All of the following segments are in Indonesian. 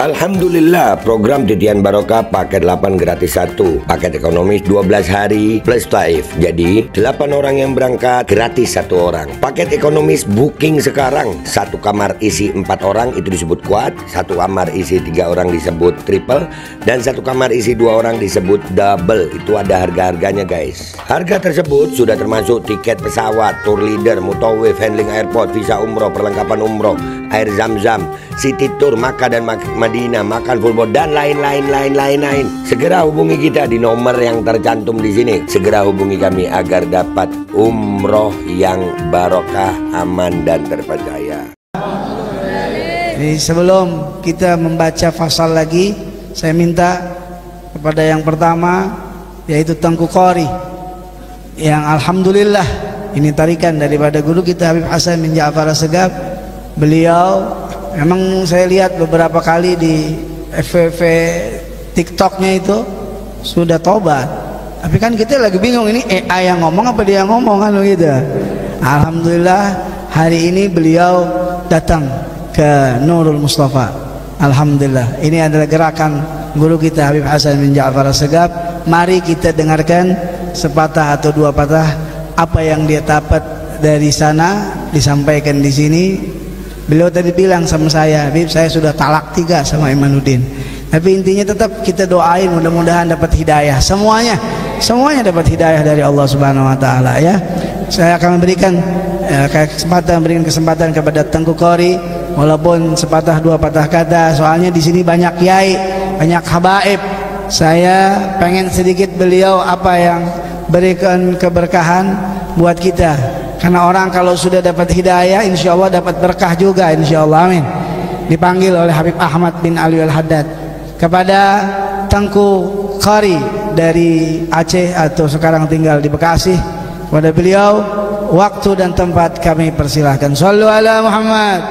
Alhamdulillah, program Titian Barokah paket 8 gratis 1, paket ekonomis 12 hari plus taif. Jadi 8 orang yang berangkat gratis 1 orang. Paket ekonomis booking sekarang, 1 kamar isi 4 orang itu disebut quad, 1 kamar isi 3 orang disebut triple, dan 1 kamar isi 2 orang disebut double. Itu ada harga-harganya guys. Harga tersebut sudah termasuk tiket pesawat, tour leader, mutawif, handling airport, visa umroh, perlengkapan umroh, air zam-zam, city tour, Makkah dan Madinah, makan full board, dan lain-lain. Segera hubungi kita di nomor yang tercantum di sini. Segera hubungi kami agar dapat umroh yang barokah, aman dan terpercaya. Jadi sebelum kita membaca fasal lagi, saya minta kepada yang pertama, yaitu Tengku Qori, yang alhamdulillah ini tarikan daripada guru kita Habib Hasan bin Ja'far Assegaf. Beliau memang saya lihat beberapa kali di FVV TikToknya itu sudah tobat, tapi kan kita lagi bingung, ini AI yang ngomong apa dia yang ngomong kan begitu. Alhamdulillah hari ini beliau datang ke Nurul Mustafa. Alhamdulillah, ini adalah gerakan guru kita Habib Hasan bin Ja'far Assegaf. Mari kita dengarkan sepatah atau 2 patah apa yang dia dapat dari sana disampaikan di sini. Beliau tadi bilang sama saya, Habib, saya sudah talak 3 sama Imanuddin. Tapi intinya tetap kita doain mudah-mudahan dapat hidayah. Semuanya dapat hidayah dari Allah Subhanahu wa taala ya. Saya akan memberikan kesempatan kepada Tengku Qori, walaupun sepatah 2 patah kata, soalnya di sini banyak kiai, banyak habaib. Saya pengen sedikit beliau apa yang berikan keberkahan buat kita. Karena orang kalau sudah dapat hidayah, insya Allah dapat berkah juga, insya Allah, amin. Dipanggil oleh Habib Ahmad bin Ali Al-Haddad. Kepada Tengku Qori dari Aceh atau sekarang tinggal di Bekasi, kepada beliau waktu dan tempat kami persilahkan. Shallu ala Muhammad.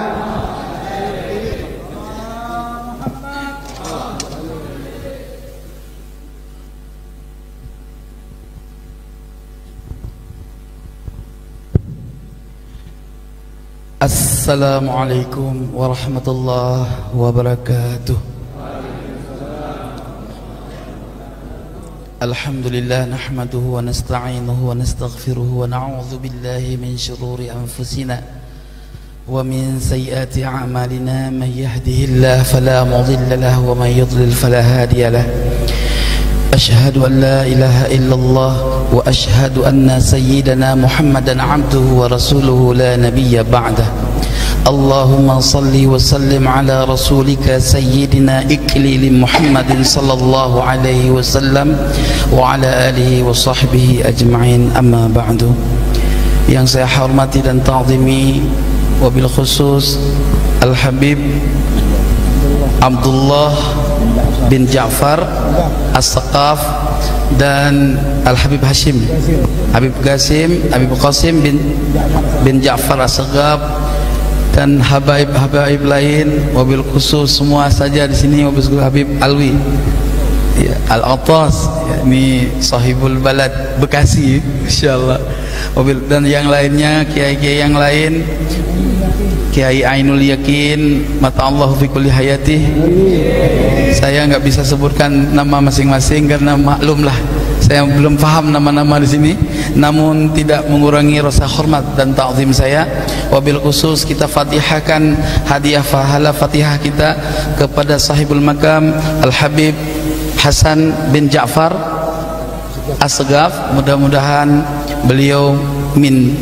Assalamualaikum warahmatullahi wabarakatuh. Alhamdulillah nahmaduhu wa nasta'inuhu wa nastaghfiruhu wa na'udzu billahi min shururi anfusina wa min sayyiati a'malina. Man yahdihillahu fala mudilla lahu wa man yudlil fala hadiya lahu. Ashhadu an la ilaha illallah wa ashhadu anna sayyidana Muhammadan abduhu wa rasuluhu la nabiyya ba'dah. Allahumma salli wa sallim ala rasulika sayyidina iklili Muhammadin sallallahu alaihi wasallam wa ala alihi wa sahbihi ajma'in, amma ba'du. Yang saya hormati dan ta'zimi, wabil khusus Al-Habib Abdullah bin Ja'far As-Saqaf dan Al-Habib Hashim, Habib Qasim bin Ja'far As-Saqaf, dan habaib lain, wabil khusus semua saja di sini, wabil khusus Habib Alwi ya, Al-Atas ya, ini sahibul balad Bekasi insyaallah, dan yang lainnya, kiai-kiai yang lain, Kiai Ainul Yakin mata Allah fi kulli hayati. Saya nggak bisa sebutkan nama masing-masing karena maklumlah saya belum paham nama-nama di sini, namun tidak mengurangi rasa hormat dan ta'zim saya. Wabil khusus kita fatihahkan hadiah pahala Fatihah kita kepada sahibul makam Al-Habib Hasan bin Ja'far As-Saqaf. Mudah-mudahan beliau min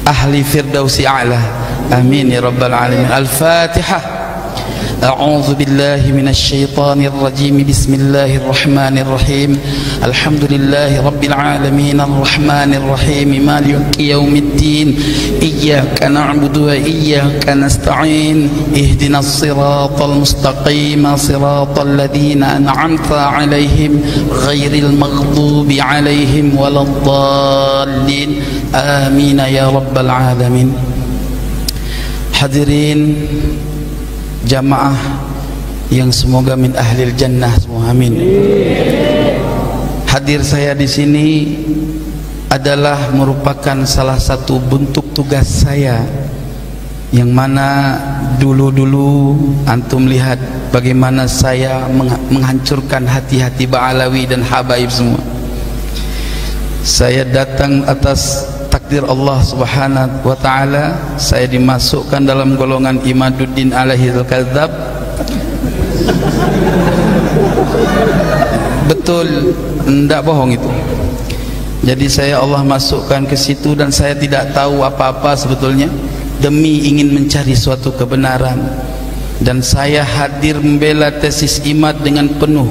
ahli firdausi a'la. Amin ya rabbal alamin. Al-Fatihah. أعوذ بالله من الشيطان الرجيم. بسم الله الرحمن الرحيم. الحمد لله رب العالمين الرحمن الرحيم مالك يوم الدين. إياك نعبد وإياك نستعين. اهدنا الصراط المستقيم صراط الذين أنعمت عليهم غير المغضوب عليهم ولا الضالين. آمين يا رب العالمين. Hadirin jamaah yang semoga min ahlil jannah semua, amin. Hadir saya di sini adalah merupakan salah satu bentuk tugas saya, yang mana dulu-dulu antum lihat bagaimana saya menghancurkan hati-hati Ba'alawi dan habaib semua. Saya datang atas takdir Allah Subhanahu wa taala, saya dimasukkan dalam golongan Imaduddin alaihi al-kadzab. Betul, enggak bohong itu. Jadi Allah masukkan ke situ dan saya tidak tahu apa-apa sebetulnya, demi ingin mencari suatu kebenaran. Dan saya hadir membela tesis IMAD dengan penuh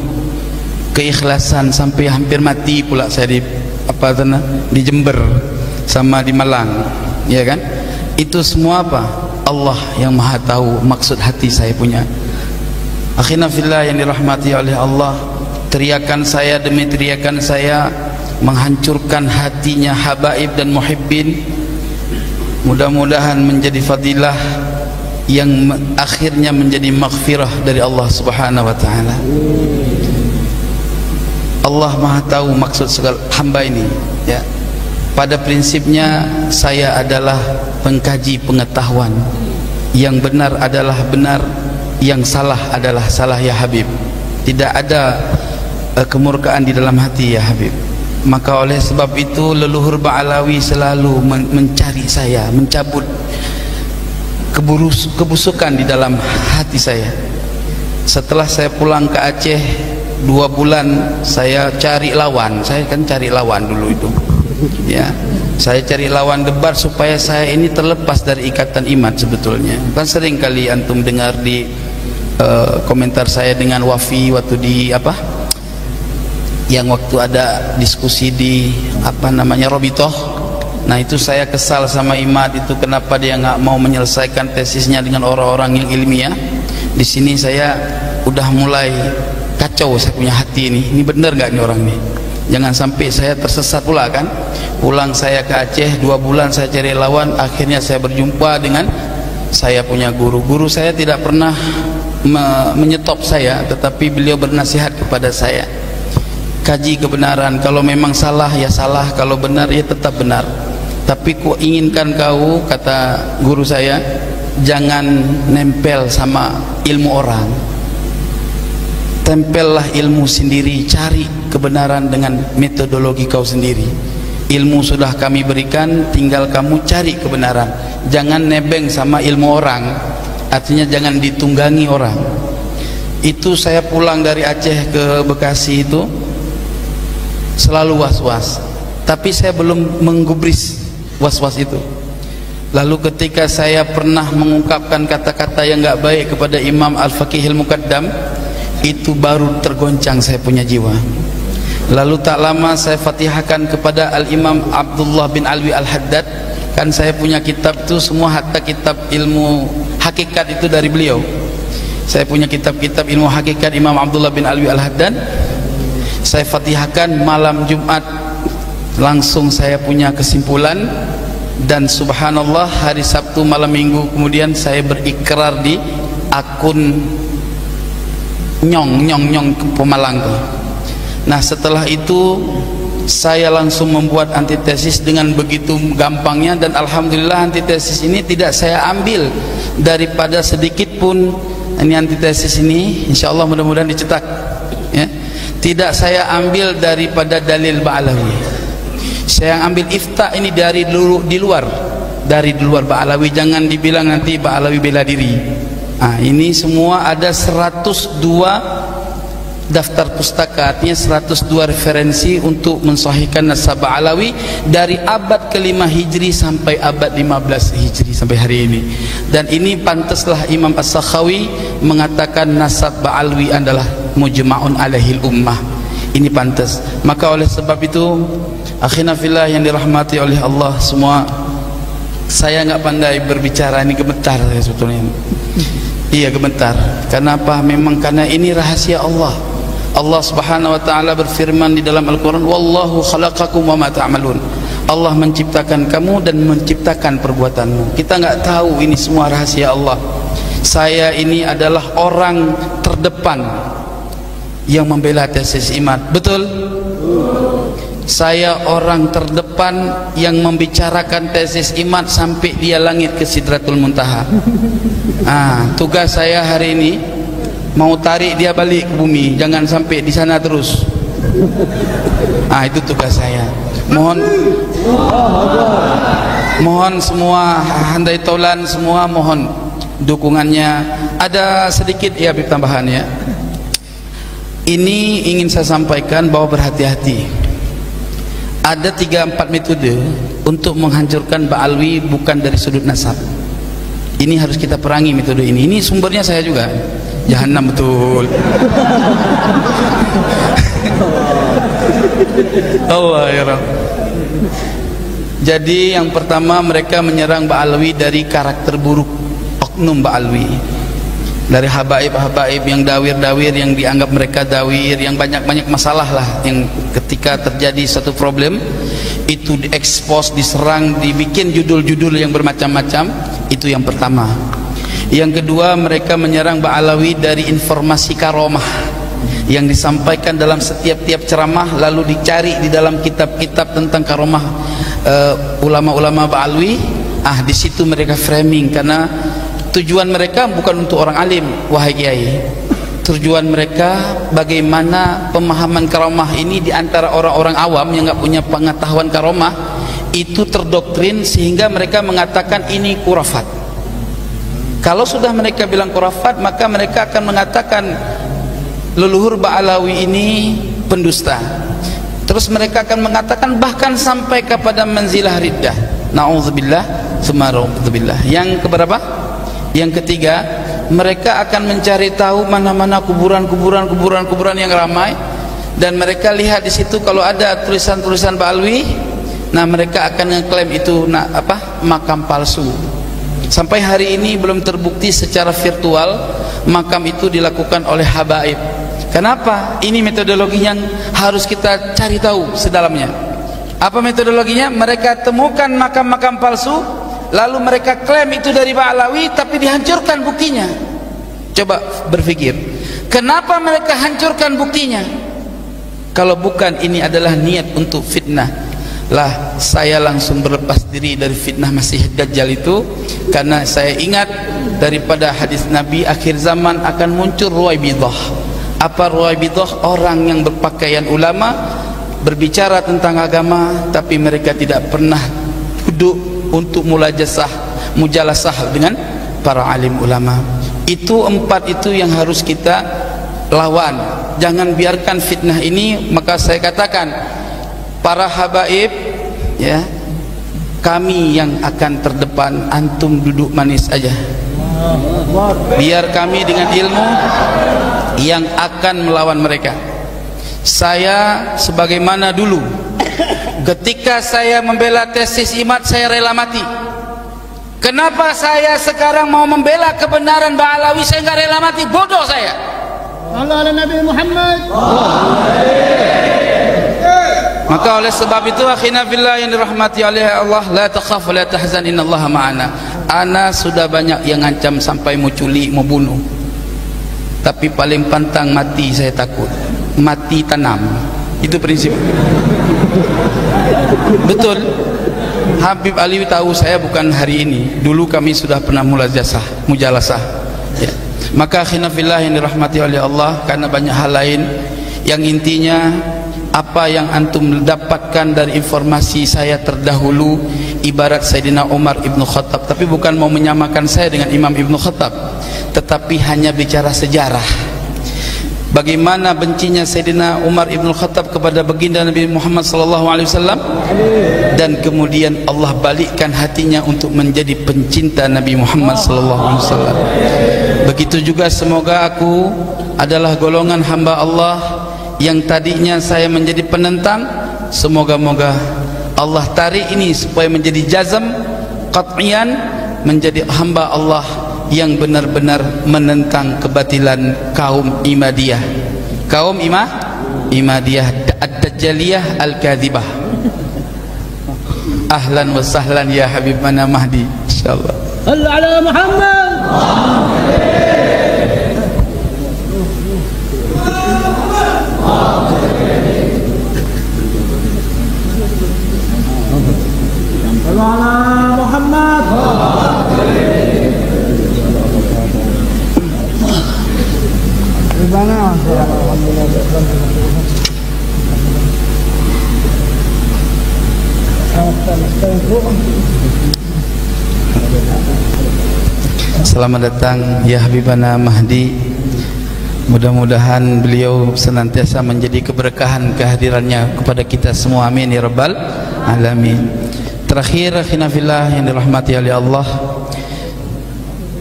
keikhlasan sampai hampir mati pula saya di Jember sama di Malang, ya kan? Itu semua apa? Allah yang Maha tahu maksud hati saya punya. Akhirnya fillah yang dirahmati oleh Allah, teriakan saya demi teriakan saya menghancurkan hatinya habaib dan muhibbin. Mudah-mudahan menjadi fadilah yang akhirnya menjadi maghfirah dari Allah Subhanahu wa taala. Allah Maha tahu maksud segala hamba ini, ya. Pada prinsipnya saya adalah pengkaji pengetahuan. Yang benar adalah benar, yang salah adalah salah, ya Habib. Tidak ada kemurkaan di dalam hati, ya Habib. Maka oleh sebab itu leluhur Ba'alawi selalu mencari saya, mencabut kebusukan di dalam hati saya. Setelah saya pulang ke Aceh 2 bulan, saya cari lawan. Saya kan cari lawan dulu itu, ya. Saya cari lawan debat supaya saya ini terlepas dari ikatan IMAD sebetulnya. Kan sering kali antum dengar di komentar saya dengan Wafi waktu di yang waktu ada diskusi di Robitoh. Nah itu saya kesal sama IMAD itu, kenapa dia nggak mau menyelesaikan tesisnya dengan orang-orang yang ilmiah. Di sini saya udah mulai kacau, saya punya hati ini benar nggak nih orang ini, jangan sampai saya tersesat pula kan. Pulang saya ke Aceh 2 bulan saya cari lawan, akhirnya saya berjumpa dengan saya punya guru saya tidak pernah menyetop saya, tetapi beliau bernasihat kepada saya, kaji kebenaran, kalau memang salah ya salah, kalau benar ya tetap benar. Tapi ku inginkan kau, kata guru saya, jangan nempel sama ilmu orang, tempellah ilmu sendiri, cari kebenaran dengan metodologi kau sendiri. Ilmu sudah kami berikan, tinggal kamu cari kebenaran. Jangan nebeng sama ilmu orang, artinya jangan ditunggangi orang. Itu saya pulang dari Aceh ke Bekasi itu selalu was-was, tapi saya belum menggubris was-was itu. Lalu ketika saya pernah mengungkapkan kata-kata yang enggak baik kepada Imam Al-Faqihil Muqaddam, itu baru tergoncang saya punya jiwa. Lalu tak lama saya fatihahkan kepada Al-Imam Abdullah bin Alwi Al-Haddad. Kan saya punya kitab itu semua, hatta kitab ilmu hakikat itu dari beliau. Saya punya kitab-kitab ilmu hakikat Imam Abdullah bin Alwi Al-Haddad. Saya fatihahkan malam Jumat, langsung saya punya kesimpulan. Dan subhanallah hari Sabtu malam Minggu kemudian saya berikrar di akun nyong Pemalang tuh. Nah setelah itu saya langsung membuat antitesis dengan begitu gampangnya, dan alhamdulillah antitesis ini tidak saya ambil daripada sedikit pun. Ini antitesis ini insyaallah mudah-mudahan dicetak, ya. Tidak saya ambil daripada dalil Ba'alawi. Saya ambil ifta ini dari luar Ba'alawi. Jangan dibilang nanti Ba'alawi bela diri. Nah, ini semua ada 102 daftar pustaka, artinya 102 referensi untuk mensahihkan nasab Ba'alawi dari abad ke-5 Hijri sampai abad 15 Hijri sampai hari ini. Dan ini pantaslah Imam As-Sakhawi mengatakan nasab Ba'alawi adalah mujma'un alaihil ummah. Ini pantas. Maka oleh sebab itu akhirnya fillah yang dirahmati oleh Allah semua, saya nggak pandai berbicara, ini gemetar saya sebetulnya. Iya gemetar. Kenapa? Memang karena ini rahasia Allah. Allah Subhanahu wa taala berfirman di dalam Al-Qur'an, wallahu khalaqakum wa ma ta'malun. Allah menciptakan kamu dan menciptakan perbuatanmu. Kita nggak tahu, ini semua rahasia Allah. Saya ini adalah orang terdepan yang membela tesis IMAD. Betul? Saya orang terdepan yang membicarakan tesis IMAD sampai dia langit ke Sidratul Muntaha. Tugas saya hari ini mau tarik dia balik ke bumi, jangan sampai di sana terus. Itu tugas saya. Mohon semua handai taulan semua, mohon dukungannya. Ada sedikit ya tambahan ya. Ini ingin saya sampaikan bahwa berhati-hati. Ada 3-4 metode untuk menghancurkan Ba'alwi bukan dari sudut nasab. Ini harus kita perangi metode ini. Ini sumbernya saya juga. Jahanam betul. Allah ya Rabb. Jadi yang pertama, mereka menyerang Ba'alwi dari karakter buruk oknum Ba'alwi, dari habaib-habaib yang dawir-dawir, yang dianggap mereka dawir, yang banyak-banyak masalah lah, yang ketika terjadi satu problem itu diekspos, diserang, dibikin judul-judul yang bermacam-macam. Itu yang pertama. Yang kedua, mereka menyerang Ba'alawi dari informasi karomah yang disampaikan dalam setiap ceramah, lalu dicari di dalam kitab-kitab tentang karomah ulama-ulama Ba'alwi. Di situ mereka framing, karena tujuan mereka bukan untuk orang alim, wahai kiai. Tujuan mereka bagaimana pemahaman karomah ini di antara orang-orang awam yang nggak punya pengetahuan karomah itu terdoktrin, sehingga mereka mengatakan ini khurafat. Kalau sudah mereka bilang khurafat, maka mereka akan mengatakan leluhur Ba'alawi ini pendusta. Terus mereka akan mengatakan bahkan sampai kepada manzilah riddah. Na'udzubillah, sumara'udzubillah. Yang keberapa? Yang ketiga, mereka akan mencari tahu mana-mana kuburan yang ramai, dan mereka lihat di situ kalau ada tulisan-tulisan Ba'alwi, nah mereka akan ngeklaim itu makam palsu. Sampai hari ini belum terbukti secara virtual makam itu dilakukan oleh habaib. Kenapa? Ini metodologi yang harus kita cari tahu sedalamnya. Apa metodologinya? Mereka temukan makam-makam palsu, lalu mereka klaim itu dari Ba'alawi, tapi dihancurkan buktinya. Coba berpikir, kenapa mereka hancurkan buktinya? Kalau bukan ini adalah niat untuk fitnah, lah saya langsung berlepas diri dari fitnah Masih Dajjal itu, karena saya ingat daripada hadis Nabi, akhir zaman akan muncul Ruwaibidah. Apa Ruwaibidah? Orang yang berpakaian ulama, berbicara tentang agama, tapi mereka tidak pernah duduk untuk mujalasah dengan para alim ulama. Itu 4 itu yang harus kita lawan. Jangan biarkan fitnah ini. Maka saya katakan, para habaib ya, kami yang akan terdepan, antum duduk manis aja. Biar kami dengan ilmu yang akan melawan mereka. Saya sebagaimana dulu ketika saya membela tesis IMAT, saya rela mati. Kenapa saya sekarang mau membela kebenaran Ba'alawi, saya nggak rela mati? Bodoh saya. Allah Nabi Muhammad. Maka oleh sebab itu, akhina fillah yang dirahmati oleh Allah, la takhaf wa la tahzan, innallaha ma'ana. Ana sudah banyak yang ngancam sampai mau culik, mau bunuh, tapi paling pantang mati saya takut. Mati tanam, itu prinsip. Betul. Habib Ali tahu saya bukan hari ini, dulu kami sudah pernah mujalasah ya. Maka akhina fillah yang dirahmati oleh Allah, karena banyak hal lain yang intinya apa yang antum dapatkan dari informasi saya terdahulu ibarat Sayyidina Umar Ibn Khattab, tapi bukan mau menyamakan saya dengan Imam Ibn Khattab, tetapi hanya bicara sejarah. Bagaimana bencinya Sayyidina Umar Ibn Khattab kepada baginda Nabi Muhammad SAW, dan kemudian Allah balikkan hatinya untuk menjadi pencinta Nabi Muhammad SAW. Begitu juga semoga aku adalah golongan hamba Allah yang tadinya saya menjadi penentang, semoga-moga Allah tarik ini supaya menjadi jazm qat'iyan, menjadi hamba Allah yang benar-benar menentang kebatilan kaum Imadiyah, kaum Imadiyah ad-Dajjaliyah al-Kadhibah. Ahlan wa sahlan ya Habib mana Mahdi, insyaallah. Allah ala Muhammad. Selamat datang ya Habibana Mahdi. Mudah-mudahan beliau senantiasa menjadi keberkahan kehadirannya kepada kita semua. Amin ya rabbal alamin. Terakhir akhirnya yang dirahmati oleh Allah,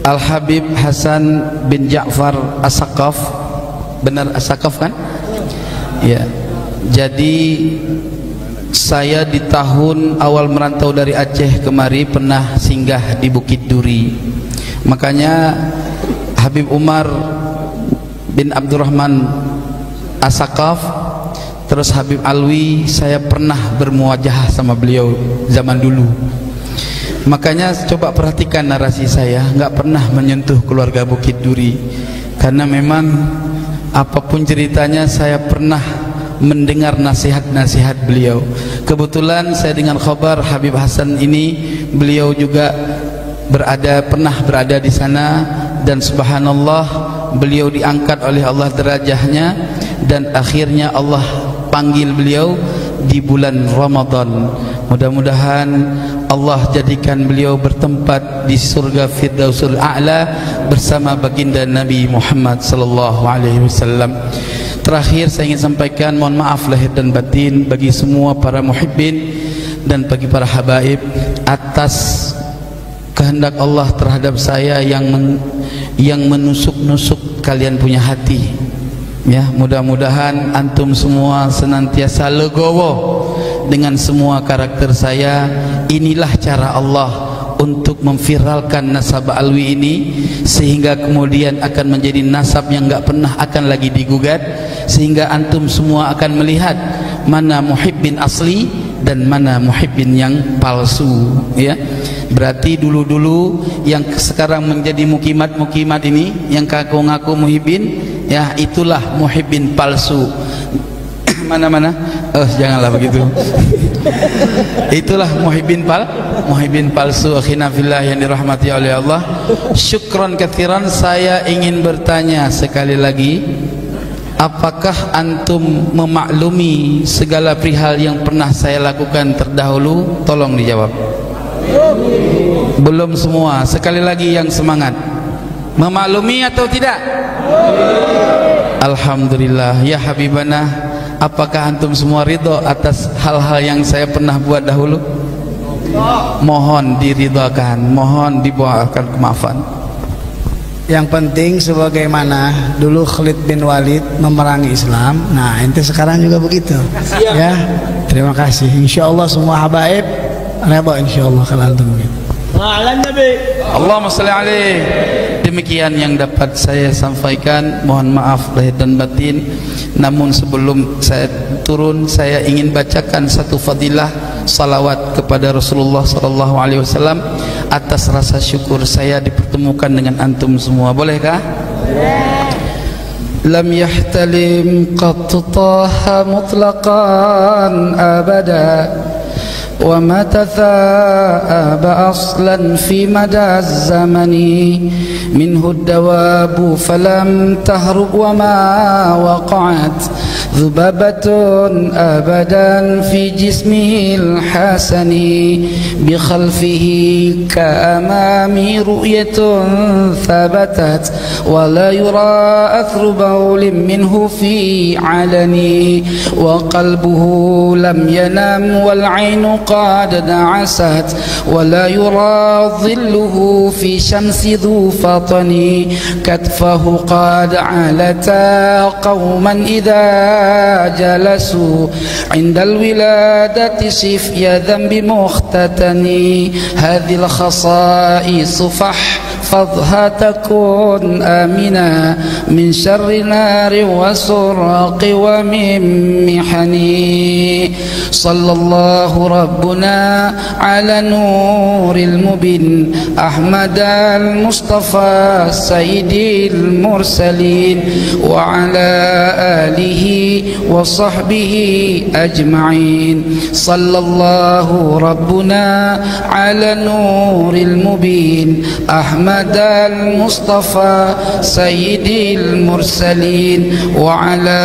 Al-Habib Hasan bin Ja'far As-Saqaf. Benar As-Saqaf kan? Ya. Jadi saya di tahun awal merantau dari Aceh kemari pernah singgah di Bukit Duri. Makanya Habib Umar bin Abdurrahman As-Saqaf, terus Habib Alwi, saya pernah bermuajahah sama beliau zaman dulu. Makanya coba perhatikan narasi saya, nggak pernah menyentuh keluarga Bukit Duri, karena memang apapun ceritanya saya pernah mendengar nasihat-nasihat beliau. Kebetulan saya dengan khabar Habib Hasan ini beliau juga pernah berada di sana, dan subhanallah beliau diangkat oleh Allah derajahnya, dan akhirnya Allah panggil beliau di bulan Ramadan. Mudah-mudahan Allah jadikan beliau bertempat di surga Firdausul A'la bersama baginda Nabi Muhammad sallallahu alaihi wasallam. Terakhir saya ingin sampaikan mohon maaf lahir dan batin bagi semua para muhibbin dan bagi para habaib atas kehendak Allah terhadap saya yang menusuk-nusuk kalian punya hati. Ya, mudah-mudahan antum semua senantiasa legowo dengan semua karakter saya. Inilah cara Allah untuk memviralkan nasab Alwi ini, sehingga kemudian akan menjadi nasab yang enggak pernah akan lagi digugat, sehingga antum semua akan melihat mana muhibbin asli dan mana muhibbin yang palsu. Ya, berarti dulu-dulu yang sekarang menjadi mukimat ini yang ngaku muhibbin, ya itulah muhibbin palsu. Mana-mana? Janganlah begitu. Itulah muhibbin palsu. Akhina fillah yang dirahmati oleh Allah. Syukran katsiran. Saya ingin bertanya sekali lagi, apakah antum memaklumi segala perihal yang pernah saya lakukan terdahulu? Tolong dijawab. Belum semua. Sekali lagi yang semangat. Memaklumi atau tidak? Alhamdulillah. Ya Habibana, apakah antum semua ridho atas hal-hal yang saya pernah buat dahulu? Mohon diridhakan, mohon dibuahkan kemaafan. Yang penting sebagaimana dulu Khalid bin Walid memerangi Islam, nah ente sekarang juga begitu. Ya, terima kasih. Insya Allah semua habaib reba insya Allah kalau antum begitu. Allahumma salli alaihi. Demikian yang dapat saya sampaikan. Mohon maaf lahir dan batin. Namun sebelum saya turun, saya ingin bacakan satu fadilah salawat kepada Rasulullah sallallahu alaihi wasallam atas rasa syukur saya dipertemukan dengan antum semua. Bolehkah? Lam yahtalim qat taha mutlaqan abada وما تثاءب أصلا في مدى الزمن منه الدواب فلم تهرب وما وقعت ذبابة أبدا في جسمه الحسن بخلفه كأمام رؤية ثبتت ولا يرى أثر بول منه في علني وقلبه لم ينام والعين قد دعست ولا يرى ظله في شمس ذو فطن كتفه قد علتا قوما إذا جلسوا عند الولادة شفي ذنب مختتني هذه الخصائص فاحفظها تكون آمنا من شر نار وسرق ومن محني صلى الله ربنا على نور المبين أحمد المصطفى سيد المرسلين وعلى آله وصحبه أجمعين صلى الله ربنا على نور المبين أحمد محمد المصطفى سيد المرسلين وعلى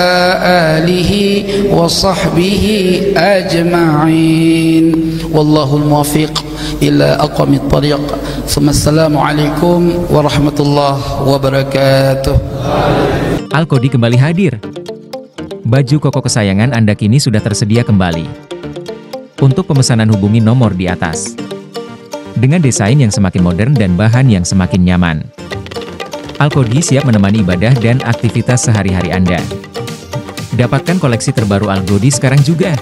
آله وصحبه أجمعين والله الموفق إلى أقوم الطريق ثم السلام عليكم ورحمة الله وبركاته. Al-Qodi kembali hadir. Baju koko kesayangan Anda kini sudah tersedia kembali. Untuk pemesanan hubungi nomor di atas. Dengan desain yang semakin modern dan bahan yang semakin nyaman. Al-Qodi siap menemani ibadah dan aktivitas sehari-hari Anda. Dapatkan koleksi terbaru Al-Qodi sekarang juga.